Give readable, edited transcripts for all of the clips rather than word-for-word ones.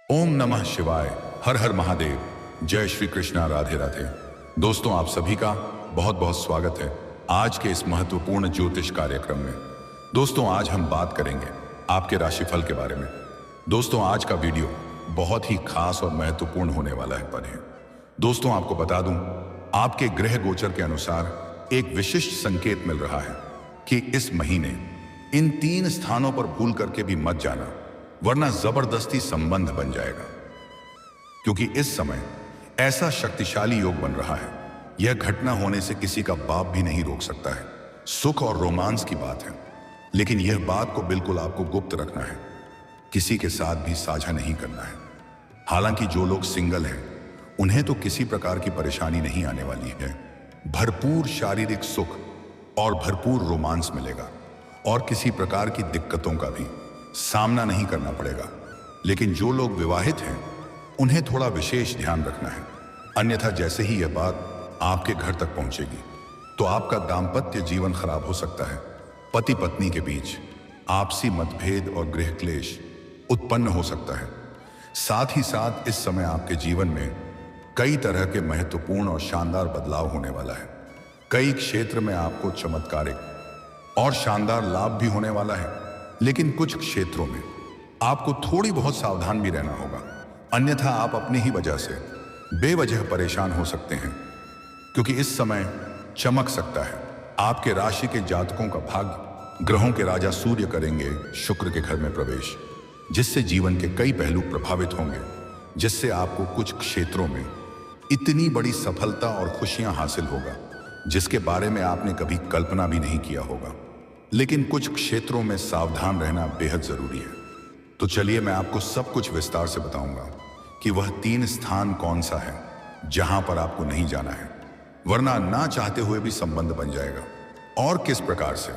ओम नमः शिवाय। हर हर महादेव। जय श्री कृष्णा। राधे राधे। दोस्तों, आप सभी का बहुत बहुत स्वागत है आज के इस महत्वपूर्ण ज्योतिष कार्यक्रम में। दोस्तों, आज हम बात करेंगे आपके राशिफल के बारे में। दोस्तों, आज का वीडियो बहुत ही खास और महत्वपूर्ण होने वाला है। दोस्तों, आपको बता दूं, आपके ग्रह गोचर के अनुसार एक विशिष्ट संकेत मिल रहा है कि इस महीने इन 3 स्थानों पर भूल करके भी मत जाना, वरना जबरदस्ती संबंध बन जाएगा। क्योंकि इस समय ऐसा शक्तिशाली योग बन रहा है, यह घटना होने से किसी का बाप भी नहीं रोक सकता है। सुख और रोमांस की बात है, लेकिन यह बात को बिल्कुल आपको गुप्त रखना है, किसी के साथ भी साझा नहीं करना है। हालांकि जो लोग सिंगल हैं, उन्हें तो किसी प्रकार की परेशानी नहीं आने वाली है। भरपूर शारीरिक सुख और भरपूर रोमांस मिलेगा और किसी प्रकार की दिक्कतों का भी सामना नहीं करना पड़ेगा। लेकिन जो लोग विवाहित हैं, उन्हें थोड़ा विशेष ध्यान रखना है, अन्यथा जैसे ही यह बात आपके घर तक पहुंचेगी तो आपका दाम्पत्य जीवन खराब हो सकता है। पति पत्नी के बीच आपसी मतभेद और गृह क्लेश उत्पन्न हो सकता है। साथ ही साथ इस समय आपके जीवन में कई तरह के महत्वपूर्ण और शानदार बदलाव होने वाला है। कई क्षेत्र में आपको चमत्कारिक और शानदार लाभ भी होने वाला है, लेकिन कुछ क्षेत्रों में आपको थोड़ी बहुत सावधान भी रहना होगा, अन्यथा आप अपनी ही वजह से बेवजह परेशान हो सकते हैं। क्योंकि इस समय चमक सकता है। आपके राशि के जातकों का भाग्य ग्रहों के राजा सूर्य करेंगे शुक्र के घर में प्रवेश, जिससे जीवन के कई पहलू प्रभावित होंगे, जिससे आपको कुछ क्षेत्रों में इतनी बड़ी सफलता और खुशियां हासिल होगा जिसके बारे में आपने कभी कल्पना भी नहीं किया होगा। लेकिन कुछ क्षेत्रों में सावधान रहना बेहद जरूरी है। तो चलिए, मैं आपको सब कुछ विस्तार से बताऊंगा कि वह 3 स्थान कौन सा है जहां पर आपको नहीं जाना है, वरना ना चाहते हुए भी संबंध बन जाएगा, और किस प्रकार से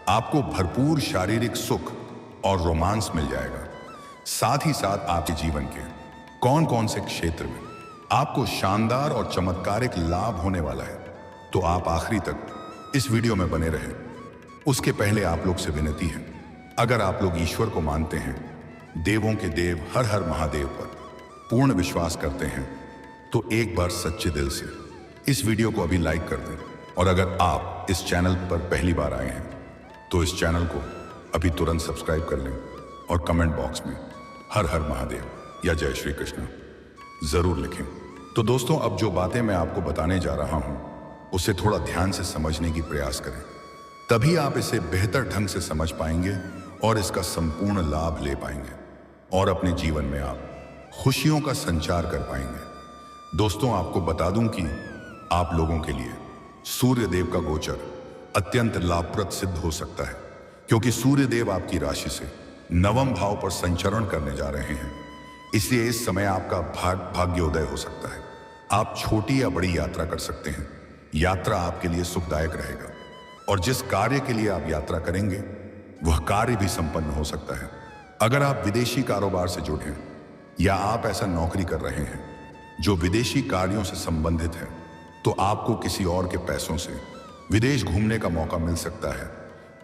आपको भरपूर शारीरिक सुख और रोमांस मिल जाएगा। साथ ही साथ आपके जीवन के कौन कौन से क्षेत्र में आपको शानदार और चमत्कारिक लाभ होने वाला है। तो आप आखिरी तक इस वीडियो में बने रहें। उसके पहले आप लोग से विनती है, अगर आप लोग ईश्वर को मानते हैं, देवों के देव हर हर महादेव पर पूर्ण विश्वास करते हैं, तो एक बार सच्चे दिल से इस वीडियो को अभी लाइक कर दें। और अगर आप इस चैनल पर पहली बार आए हैं, तो इस चैनल को अभी तुरंत सब्सक्राइब कर लें और कमेंट बॉक्स में हर हर महादेव या जय श्री कृष्ण जरूर लिखें। तो दोस्तों, अब जो बातें मैं आपको बताने जा रहा हूं, उसे थोड़ा ध्यान से समझने की प्रयास करें, तभी आप इसे बेहतर ढंग से समझ पाएंगे और इसका संपूर्ण लाभ ले पाएंगे, और अपने जीवन में आप खुशियों का संचार कर पाएंगे। दोस्तों, आपको बता दूं कि आप लोगों के लिए सूर्य देव का गोचर अत्यंत लाभप्रद सिद्ध हो सकता है, क्योंकि सूर्य देव आपकी राशि से 9वें भाव पर संचरण करने जा रहे हैं। इसलिए इस समय आपका भाग्योदय हो सकता है। आप छोटी या बड़ी यात्रा कर सकते हैं। यात्रा आपके लिए सुखदायक रहेगा, और जिस कार्य के लिए आप यात्रा करेंगे, वह कार्य भी संपन्न हो सकता है। अगर आप विदेशी कारोबार से जुड़े हैं, या आप ऐसा नौकरी कर रहे हैं जो विदेशी कार्यों से संबंधित है, तो आपको किसी और के पैसों से विदेश घूमने का मौका मिल सकता है।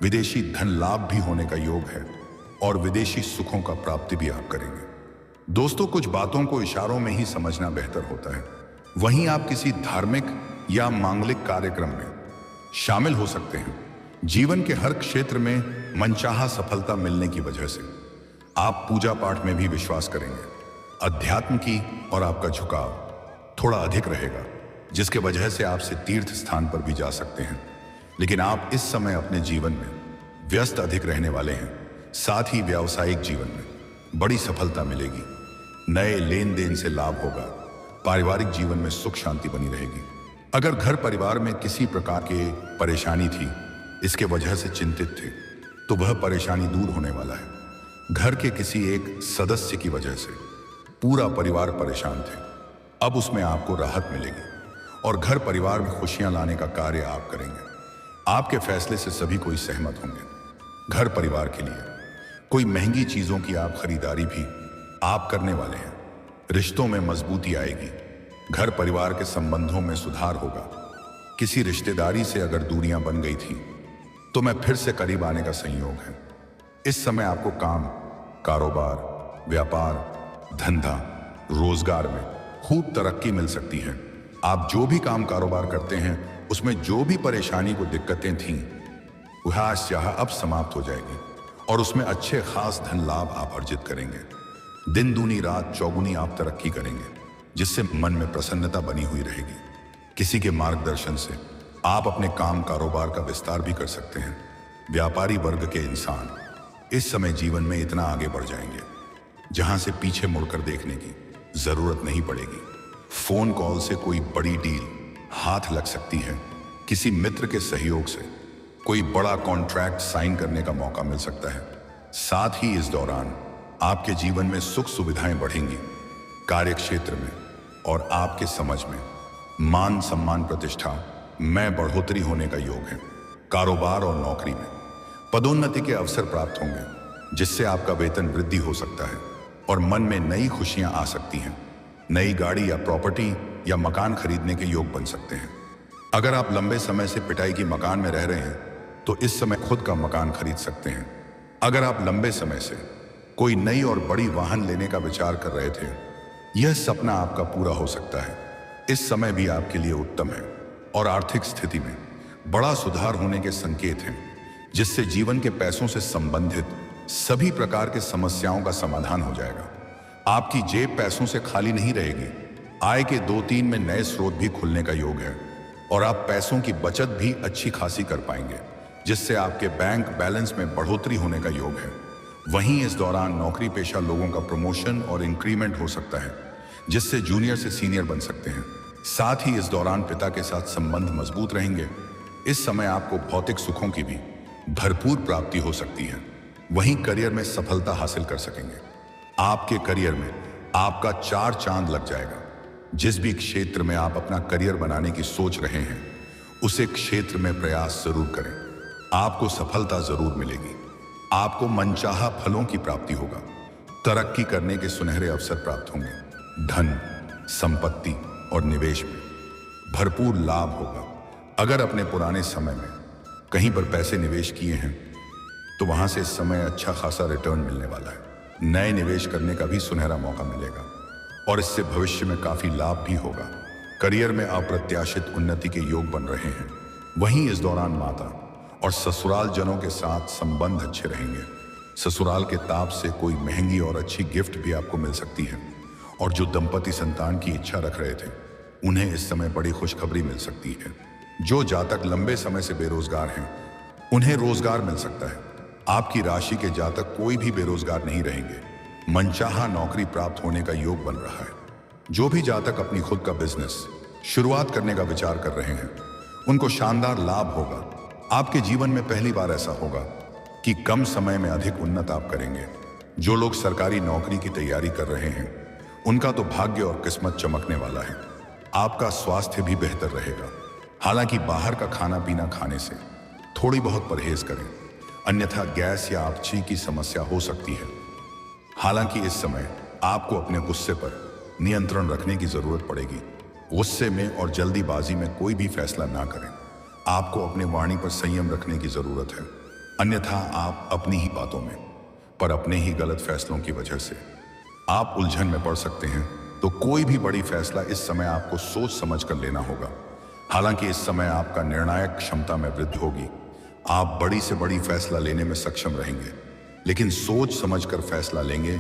विदेशी धन लाभ भी होने का योग है, और विदेशी सुखों का प्राप्ति भी आप करेंगे। दोस्तों, कुछ बातों को इशारों में ही समझना बेहतर होता है। वहीं आप किसी धार्मिक या मांगलिक कार्यक्रम में शामिल हो सकते हैं। जीवन के हर क्षेत्र में मनचाहा सफलता मिलने की वजह से आप पूजा पाठ में भी विश्वास करेंगे। अध्यात्म की और आपका झुकाव थोड़ा अधिक रहेगा, जिसके वजह से आपसे तीर्थ स्थान पर भी जा सकते हैं। लेकिन आप इस समय अपने जीवन में व्यस्त अधिक रहने वाले हैं। साथ ही व्यावसायिक जीवन में बड़ी सफलता मिलेगी। नए लेन देन से लाभ होगा। पारिवारिक जीवन में सुख शांति बनी रहेगी। अगर घर परिवार में किसी प्रकार की परेशानी थी, इसके वजह से चिंतित थे, तो वह परेशानी दूर होने वाला है। घर के किसी एक सदस्य की वजह से पूरा परिवार परेशान थे, अब उसमें आपको राहत मिलेगी, और घर परिवार में खुशियां लाने का कार्य आप करेंगे। आपके फैसले से सभी कोई सहमत होंगे। घर परिवार के लिए कोई महंगी चीजों की आप खरीदारी भी आप करने वाले हैं। रिश्तों में मजबूती आएगी। घर परिवार के संबंधों में सुधार होगा। किसी रिश्तेदारी से अगर दूरियां बन गई थी, तो मैं फिर से करीब आने का संयोग है। इस समय आपको काम, कारोबार, व्यापार, धंधा, रोजगार में खूब तरक्की मिल सकती है। आप जो भी काम कारोबार करते हैं उसमें जो भी परेशानी को दिक्कतें थीं वह आज चाह अब समाप्त हो जाएगी और उसमें अच्छे खास धन लाभ आप अर्जित करेंगे। दिन दूनी रात चौगुनी आप तरक्की करेंगे, जिससे मन में प्रसन्नता बनी हुई रहेगी। किसी के मार्गदर्शन से आप अपने काम कारोबार का विस्तार भी कर सकते हैं। व्यापारी वर्ग के इंसान इस समय जीवन में इतना आगे बढ़ जाएंगे जहां से पीछे मुड़कर देखने की जरूरत नहीं पड़ेगी। फोन कॉल से कोई बड़ी डील हाथ लग सकती है। किसी मित्र के सहयोग से कोई बड़ा कॉन्ट्रैक्ट साइन करने का मौका मिल सकता है। साथ ही इस दौरान आपके जीवन में सुख सुविधाएं बढ़ेंगी। कार्य क्षेत्र में और आपके समझ में मान सम्मान प्रतिष्ठा में बढ़ोतरी होने का योग है। कारोबार और नौकरी में पदोन्नति के अवसर प्राप्त होंगे, जिससे आपका वेतन वृद्धि हो सकता है और मन में नई खुशियां आ सकती हैं। नई गाड़ी या प्रॉपर्टी या मकान खरीदने के योग बन सकते हैं। अगर आप लंबे समय से पिटाई की मकान में रह रहे हैं तो इस समय खुद का मकान खरीद सकते हैं। अगर आप लंबे समय से कोई नई और बड़ी वाहन लेने का विचार कर रहे थे, यह सपना आपका पूरा हो सकता है। इस समय भी आपके लिए उत्तम है और आर्थिक स्थिति में बड़ा सुधार होने के संकेत हैं, जिससे जीवन के पैसों से संबंधित सभी प्रकार के समस्याओं का समाधान हो जाएगा। आपकी जेब पैसों से खाली नहीं रहेगी। आय के 2-3 में नए स्रोत भी खुलने का योग है और आप पैसों की बचत भी अच्छी खासी कर पाएंगे, जिससे आपके बैंक बैलेंस में बढ़ोतरी होने का योग है। वहीं इस दौरान नौकरी पेशा लोगों का प्रमोशन और इंक्रीमेंट हो सकता है, जिससे जूनियर से सीनियर बन सकते हैं। साथ ही इस दौरान पिता के साथ संबंध मजबूत रहेंगे। इस समय आपको भौतिक सुखों की भी भरपूर प्राप्ति हो सकती है। वहीं करियर में सफलता हासिल कर सकेंगे। आपके करियर में आपका 4 चांद लग जाएगा। जिस भी क्षेत्र में आप अपना करियर बनाने की सोच रहे हैं, उसे क्षेत्र में प्रयास जरूर करें। आपको सफलता जरूर मिलेगी। आपको मनचाहा फलों की प्राप्ति होगा। तरक्की करने के सुनहरे अवसर प्राप्त होंगे। धन, संपत्ति और निवेश में भरपूर लाभ होगा। अगर अपने पुराने समय में कहीं पर पैसे निवेश किए हैं तो वहां से इस समय अच्छा खासा रिटर्न मिलने वाला है। नए निवेश करने का भी सुनहरा मौका मिलेगा और इससे भविष्य में काफी लाभ भी होगा। करियर में अप्रत्याशित उन्नति के योग बन रहे हैं। वहीं इस दौरान माता और ससुराल जनों के साथ संबंध अच्छे रहेंगे। ससुराल के ताप से कोई महंगी और अच्छी गिफ्ट भी आपको मिल सकती है और जो दंपति संतान की इच्छा रख रहे थे, उन्हें इस समय बड़ी खुशखबरी मिल सकती है। जो जातक लंबे समय से बेरोजगार हैं, उन्हें रोजगार मिल सकता है। आपकी राशि के जातक कोई भी बेरोजगार नहीं रहेंगे। मनचाहा नौकरी प्राप्त होने का योग बन रहा है। जो भी जातक अपनी खुद का बिजनेस शुरुआत करने का विचार कर रहे हैं, उनको शानदार लाभ होगा। आपके जीवन में पहली बार ऐसा होगा कि कम समय में अधिक उन्नत आप करेंगे। जो लोग सरकारी नौकरी की तैयारी कर रहे हैं, उनका तो भाग्य और किस्मत चमकने वाला है। आपका स्वास्थ्य भी बेहतर रहेगा। हालांकि बाहर का खाना पीना खाने से थोड़ी बहुत परहेज करें, अन्यथा गैस या अपची की समस्या हो सकती है। हालांकि इस समय आपको अपने गुस्से पर नियंत्रण रखने की जरूरत पड़ेगी। गुस्से में और जल्दीबाजी में कोई भी फैसला ना करें। आपको अपने वाणी पर संयम रखने की जरूरत है, अन्यथा आप अपनी ही बातों में पर अपने ही गलत फैसलों की वजह से आप उलझन में पड़ सकते हैं। तो कोई भी बड़ी फैसला इस समय आपको सोच समझ कर लेना होगा। हालांकि इस समय आपका निर्णायक क्षमता में वृद्धि होगी। आप बड़ी से बड़ी फैसला लेने में सक्षम रहेंगे, लेकिन सोच समझकर फैसला लेंगे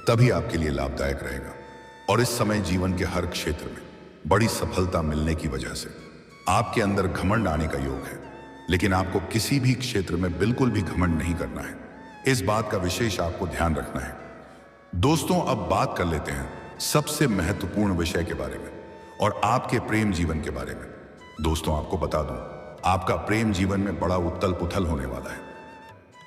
तभी आपके लिए लाभदायक रहेगा। और इस समय जीवन के हर क्षेत्र में बड़ी सफलता मिलने की वजह से आपके अंदर घमंड आने का योग है, लेकिन आपको किसी भी क्षेत्र में बिल्कुल भी घमंड नहीं करना है। इस बात का विशेष आपको ध्यान रखना है। दोस्तों, अब बात कर लेते हैं सबसे महत्वपूर्ण विषय के बारे में और आपके प्रेम जीवन के बारे में। दोस्तों, आपको बता दूं, आपका प्रेम जीवन में बड़ा उथल पुथल होने वाला है।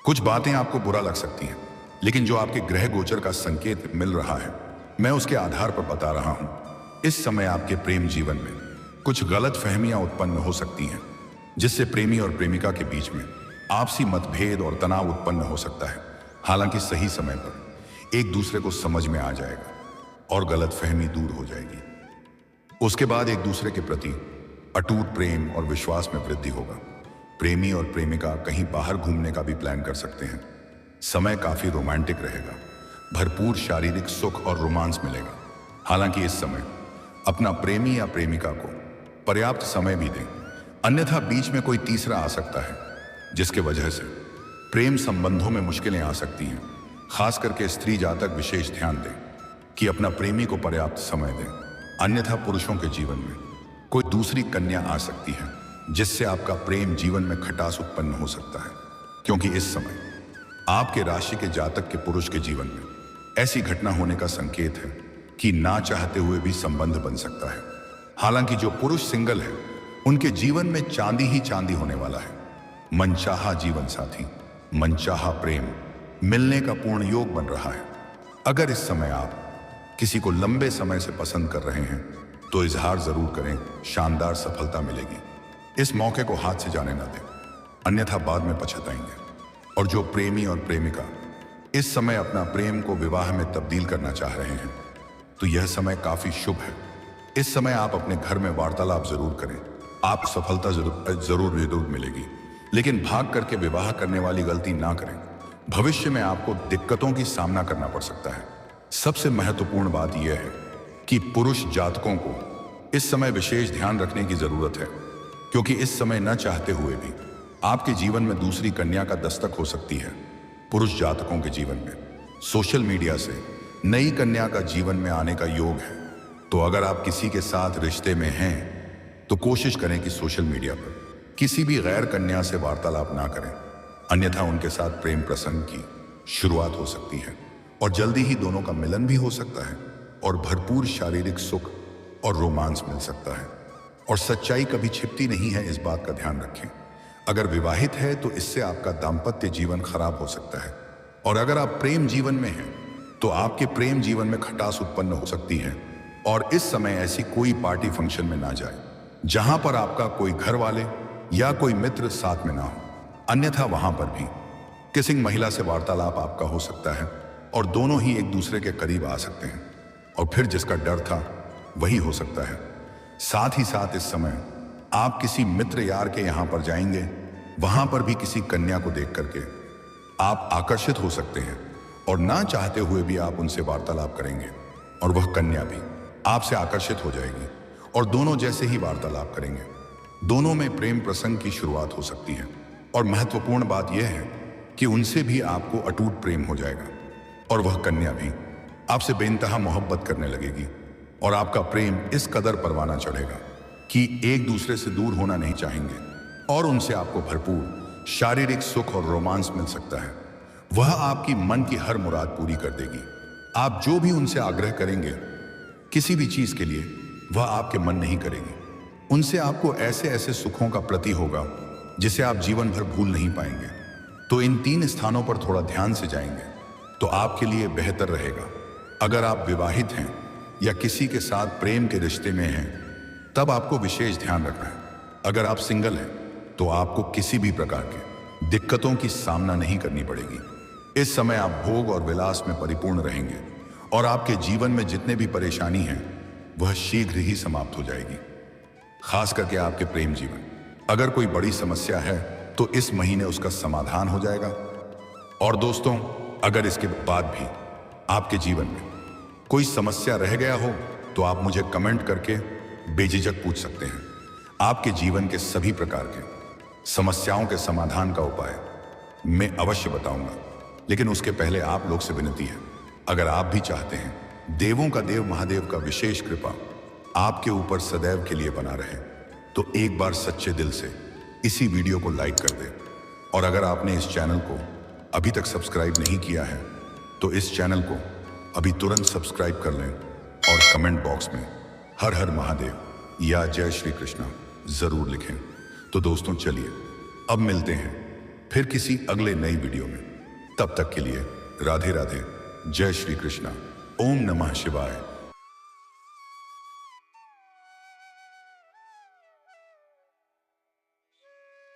कुछ बातें आपको बुरा लग सकती हैं, लेकिन जो आपके ग्रह गोचर का संकेत मिल रहा है, मैं उसके आधार पर बता रहा हूं। इस समय आपके प्रेम जीवन में कुछ गलत फहमियां उत्पन्न हो सकती हैं, जिससे प्रेमी और प्रेमिका के बीच में आपसी मतभेद और तनाव उत्पन्न हो सकता है। हालांकि सही समय पर एक दूसरे को समझ में आ जाएगा और गलतफहमी दूर हो जाएगी। उसके बाद एक दूसरे के प्रति अटूट प्रेम और विश्वास में वृद्धि होगा। प्रेमी और प्रेमिका कहीं बाहर घूमने का भी प्लान कर सकते हैं। समय काफी रोमांटिक रहेगा। भरपूर शारीरिक सुख और रोमांस मिलेगा। हालांकि इस समय अपना प्रेमी या प्रेमिका को पर्याप्त समय भी दें, अन्यथा बीच में कोई तीसरा आ सकता है जिसके वजह से प्रेम संबंधों में मुश्किलें आ सकती हैं। खास करके स्त्री जातक विशेष ध्यान दें कि अपना प्रेमी को पर्याप्त समय दें, अन्यथा पुरुषों के जीवन में कोई दूसरी कन्या आ सकती है जिससे आपका प्रेम जीवन में खटास उत्पन्न हो सकता है, क्योंकि इस समय आपके राशि के जातक के पुरुष के जीवन में ऐसी घटना होने का संकेत है कि ना चाहते हुए भी संबंध बन सकता है। हालांकि जो पुरुष सिंगल है उनके जीवन में चांदी ही चांदी होने वाला है। मनचाहा जीवन साथी, मनचाहा प्रेम मिलने का पूर्ण योग बन रहा है। अगर इस समय आप किसी को लंबे समय से पसंद कर रहे हैं तो इजहार जरूर करें, शानदार सफलता मिलेगी। इस मौके को हाथ से जाने ना दें, अन्यथा बाद में पछताएंगे। और जो प्रेमी और प्रेमिका इस समय अपना प्रेम को विवाह में तब्दील करना चाह रहे हैं तो यह समय काफी शुभ है। इस समय आप अपने घर में वार्तालाप जरूर करें, आप सफलता जरूर मिलेगी, लेकिन भाग करके विवाह करने वाली गलती ना करें। भविष्य में आपको दिक्कतों की सामना करना पड़ सकता है। सबसे महत्वपूर्ण बात यह है कि पुरुष जातकों को इस समय विशेष ध्यान रखने की जरूरत है, क्योंकि इस समय न चाहते हुए भी आपके जीवन में दूसरी कन्या का दस्तक हो सकती है। पुरुष जातकों के जीवन में सोशल मीडिया से नई कन्या का जीवन में आने का योग है। तो अगर आप किसी के साथ रिश्ते में हैं तो कोशिश करें कि सोशल मीडिया पर किसी भी गैर कन्या से वार्तालाप ना करें, अन्यथा उनके साथ प्रेम प्रसंग की शुरुआत हो सकती है और जल्दी ही दोनों का मिलन भी हो सकता है और भरपूर शारीरिक सुख और रोमांस मिल सकता है। और सच्चाई कभी छिपती नहीं है, इस बात का ध्यान रखें। अगर विवाहित है तो इससे आपका दाम्पत्य जीवन खराब हो सकता है, और अगर आप प्रेम जीवन में हैं तो आपके प्रेम जीवन में खटास उत्पन्न हो सकती है। और इस समय ऐसी कोई पार्टी फंक्शन में ना जाए जहां पर आपका कोई घर वाले या कोई मित्र साथ में ना हो, अन्यथा वहां पर भी किसी महिला से वार्तालाप आपका हो सकता है और दोनों ही एक दूसरे के करीब आ सकते हैं और फिर जिसका डर था वही हो सकता है। साथ ही साथ इस समय आप किसी मित्र यार के यहां पर जाएंगे, वहां पर भी किसी कन्या को देख करके आप आकर्षित हो सकते हैं और ना चाहते हुए भी आप उनसे वार्तालाप करेंगे और वह कन्या भी आपसे आकर्षित हो जाएगी और दोनों जैसे ही वार्तालाप करेंगे दोनों में प्रेम प्रसंग की शुरुआत हो सकती है। और महत्वपूर्ण बात यह है कि उनसे भी आपको अटूट प्रेम हो जाएगा और वह कन्या भी आपसे बेइंतहा मोहब्बत करने लगेगी और आपका प्रेम इस कदर परवाना चढ़ेगा कि एक दूसरे से दूर होना नहीं चाहेंगे और उनसे आपको भरपूर शारीरिक सुख और रोमांस मिल सकता है। वह आपकी मन की हर मुराद पूरी कर देगी। आप जो भी उनसे आग्रह करेंगे किसी भी चीज के लिए, वह आपके मन नहीं करेगी। उनसे आपको ऐसे ऐसे सुखों का प्रति होगा जिसे आप जीवन भर भूल नहीं पाएंगे। तो इन 3 स्थानों पर थोड़ा ध्यान से जाएंगे तो आपके लिए बेहतर रहेगा। अगर आप विवाहित हैं या किसी के साथ प्रेम के रिश्ते में हैं तब आपको विशेष ध्यान रखना है। अगर आप सिंगल हैं तो आपको किसी भी प्रकार के दिक्कतों की सामना नहीं करनी पड़ेगी। इस समय आप भोग और विलास में परिपूर्ण रहेंगे और आपके जीवन में जितने भी परेशानी हैं वह शीघ्र ही समाप्त हो जाएगी। खास करके आपके प्रेम जीवन, अगर कोई बड़ी समस्या है तो इस महीने उसका समाधान हो जाएगा। और दोस्तों, अगर इसके बाद भी आपके जीवन में कोई समस्या रह गया हो तो आप मुझे कमेंट करके बेझिझक पूछ सकते हैं। आपके जीवन के सभी प्रकार के समस्याओं के समाधान का उपाय मैं अवश्य बताऊंगा, लेकिन उसके पहले आप लोग से विनती है, अगर आप भी चाहते हैं देवों का देव महादेव का विशेष कृपा आपके ऊपर सदैव के लिए बना रहे तो एक बार सच्चे दिल से इसी वीडियो को लाइक कर दें। और अगर आपने इस चैनल को अभी तक सब्सक्राइब नहीं किया है तो इस चैनल को अभी तुरंत सब्सक्राइब कर लें और कमेंट बॉक्स में हर हर महादेव या जय श्री कृष्णा जरूर लिखें। तो दोस्तों चलिए अब मिलते हैं फिर किसी अगले नई वीडियो में। तब तक के लिए राधे राधे, जय श्री कृष्णा, ओम नमः शिवाय।